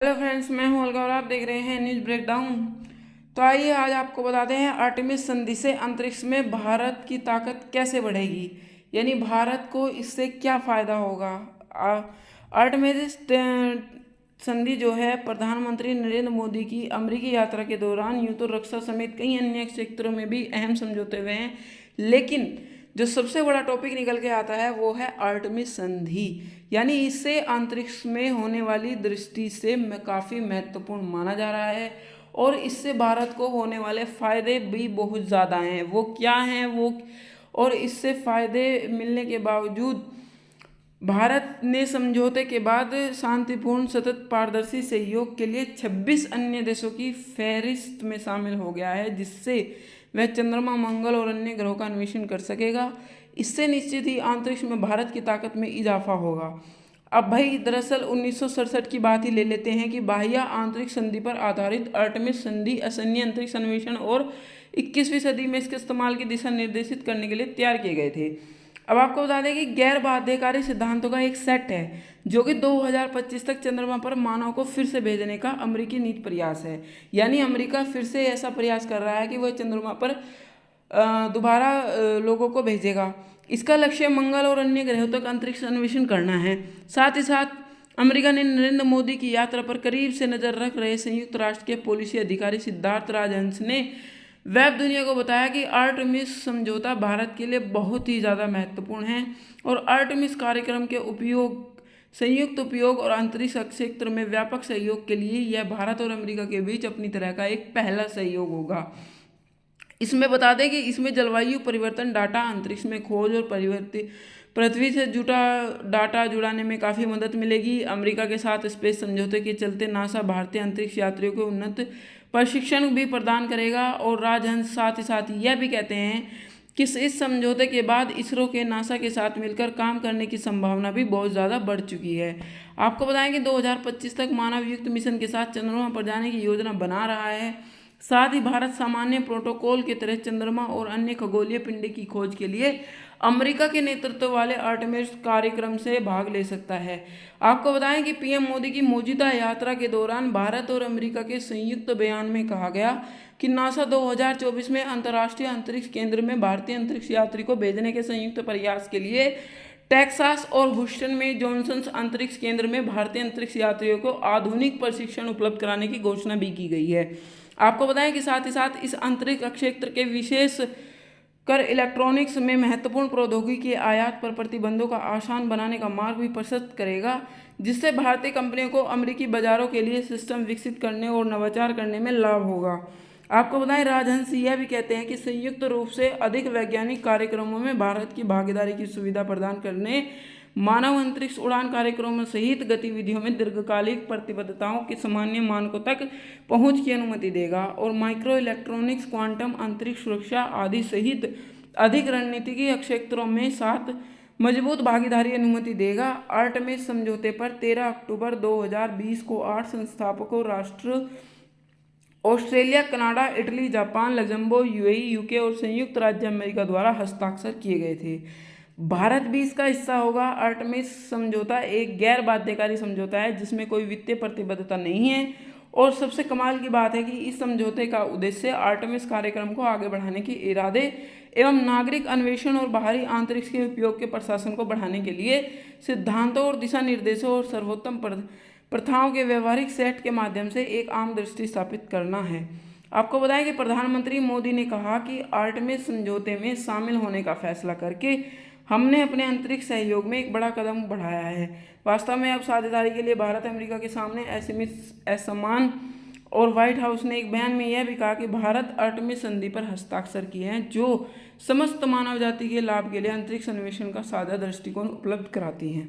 Hello friends, मैं हूं अलगा और आप देख रहे हैं न्यूज़ ब्रेकडाउन। तो आइए आज आपको बताते हैं आर्टेमिस संधि से अंतरिक्ष में भारत की ताकत कैसे बढ़ेगी, यानी भारत को इससे क्या फ़ायदा होगा। आर्टेमिस संधि जो है प्रधानमंत्री नरेंद्र मोदी की अमेरिकी यात्रा के दौरान यूं तो रक्षा समेत कई अन्य क्षेत्रों में भी अहम समझौते हुए हैं, लेकिन जो सबसे बड़ा टॉपिक निकल के आता है वो है आर्टेमिस संधि, यानी इससे अंतरिक्ष में होने वाली दृष्टि से काफ़ी महत्वपूर्ण माना जा रहा है और इससे भारत को होने वाले फायदे भी बहुत ज़्यादा हैं। वो क्या हैं वो, और इससे फायदे मिलने के बावजूद भारत ने समझौते के बाद शांतिपूर्ण सतत पारदर्शी सहयोग के लिए 26 अन्य देशों की फहरिस्त में शामिल हो गया है, जिससे वह चंद्रमा, मंगल और अन्य ग्रहों का अन्वेषण कर सकेगा। इससे निश्चित ही अंतरिक्ष में भारत की ताकत में इजाफा होगा। अब भाई दरअसल 1967 की बात ही ले लेते हैं कि बाह्य आंतरिक संधि पर आधारित आर्टेमिस संधि असैन्य अंतरिक्ष अन्वेषण और 21वीं सदी में इसके इस्तेमाल की दिशा निर्देशित करने के लिए तैयार किए गए थे। अब आपको बता दें कि गैर बाध्यकारी सिद्धांतों का एक सेट है जो कि 2025 तक चंद्रमा पर मानव को फिर से भेजने का अमेरिकी नीति प्रयास है। यानी अमेरिका फिर से ऐसा प्रयास कर रहा है कि वह चंद्रमा पर दोबारा लोगों को भेजेगा। इसका लक्ष्य मंगल और अन्य ग्रहों तक अंतरिक्ष अन्वेषण करना है। साथ ही साथ अमेरिका ने नरेंद्र मोदी की यात्रा पर करीब से नजर रख रहे संयुक्त राष्ट्र के पॉलिसी अधिकारी सिद्धार्थ राजहंस ने वेब दुनिया को बताया कि आर्टेमिस समझौता भारत के लिए बहुत ही ज़्यादा महत्वपूर्ण है और आर्टेमिस कार्यक्रम के उपयोग, संयुक्त उपयोग और अंतरिक्ष क्षेत्र में व्यापक सहयोग के लिए यह भारत और अमेरिका के बीच अपनी तरह का एक पहला सहयोग होगा। इसमें बता दें कि इसमें जलवायु परिवर्तन डाटा, अंतरिक्ष में खोज और परिवर्तित पृथ्वी से जुटा डाटा जुड़ाने में काफ़ी मदद मिलेगी। अमेरिका के साथ स्पेस समझौते के चलते नासा भारतीय अंतरिक्ष यात्रियों को उन्नत प्रशिक्षण भी प्रदान करेगा। और राजहंस साथ ही साथ यह भी कहते हैं कि इस समझौते के बाद इसरो के नासा के साथ मिलकर काम करने की संभावना भी बहुत ज़्यादा बढ़ चुकी है। आपको बताएं कि 2025 तक मानव युक्त मिशन के साथ चंद्रमा पर जाने की योजना बना रहा है। साथ ही भारत सामान्य प्रोटोकॉल के तहत चंद्रमा और अन्य खगोलीय पिंड की खोज के लिए अमेरिका के नेतृत्व वाले आर्टेमिस कार्यक्रम से भाग ले सकता है। आपको बताएं कि पीएम मोदी की मौजूदा यात्रा के दौरान भारत और अमेरिका के संयुक्त बयान में कहा गया कि नासा 2024 में अंतर्राष्ट्रीय अंतरिक्ष केंद्र में भारतीय अंतरिक्ष यात्री को भेजने के संयुक्त प्रयास के लिए टेक्सास और ह्यूस्टन में जॉनसन अंतरिक्ष केंद्र में भारतीय अंतरिक्ष यात्रियों को आधुनिक प्रशिक्षण उपलब्ध कराने की घोषणा भी की गई है। आपको बताएं कि साथ ही साथ इस अंतरिक्ष क्षेत्र के विशेष कर इलेक्ट्रॉनिक्स में महत्वपूर्ण प्रौद्योगिकी के आयात पर प्रतिबंधों का आसान बनाने का मार्ग भी प्रशस्त करेगा, जिससे भारतीय कंपनियों को अमेरिकी बाजारों के लिए सिस्टम विकसित करने और नवाचार करने में लाभ होगा। आपको बताएं राजहंस यह भी कहते हैं कि संयुक्त रूप से अधिक वैज्ञानिक कार्यक्रमों में भारत की भागीदारी की सुविधा प्रदान करने, मानव अंतरिक्ष उड़ान कार्यक्रमों सहित गतिविधियों में दीर्घकालिक प्रतिबद्धताओं के सामान्य मानकों तक पहुंच की अनुमति देगा और माइक्रो इलेक्ट्रॉनिक्स, क्वांटम, अंतरिक्ष सुरक्षा आदि सहित अधिक रणनीतिक क्षेत्रों में साथ मजबूत भागीदारी अनुमति देगा। आर्टेमिस समझौते पर 13 अक्टूबर 2020 को 8 संस्थापकों राष्ट्र Australia, Canada, Italy, Japan, Luxembourg, UAE, UK और संयुक्त राज्य अमेरिका द्वारा हस्ताक्षर किए गए थे। भारत भी इसका हिस्सा होगा। आर्टेमिस समझौता एक गैर बाध्यकारी समझौता है जिसमें कोई वित्तीय प्रतिबद्धता नहीं है और सबसे कमाल की बात है कि इस समझौते का उद्देश्य आर्टेमिस कार्यक्रम को आगे बढ़ाने के इरादे एवं नागरिक अन्वेषण और बाहरी अंतरिक्ष के उपयोग के प्रशासन को बढ़ाने के लिए सिद्धांतों और दिशा निर्देशों और सर्वोत्तम प्रथाओं के व्यवहारिक सेट के माध्यम से एक आम दृष्टि स्थापित करना है। आपको बताएं कि प्रधानमंत्री मोदी ने कहा कि आर्टेमिस समझौते में शामिल होने का फैसला करके हमने अपने अंतरिक्ष सहयोग में एक बड़ा कदम बढ़ाया है। वास्तव में अब साझेदारी के लिए भारत अमेरिका के सामने असमान और व्हाइट हाउस ने एक बयान में यह भी कहा कि भारत आर्टेमिस संधि पर हस्ताक्षर किए हैं जो समस्त मानव जाति के लाभ के लिए अंतरिक्ष अन्वेषण का साझा दृष्टिकोण उपलब्ध कराती हैं।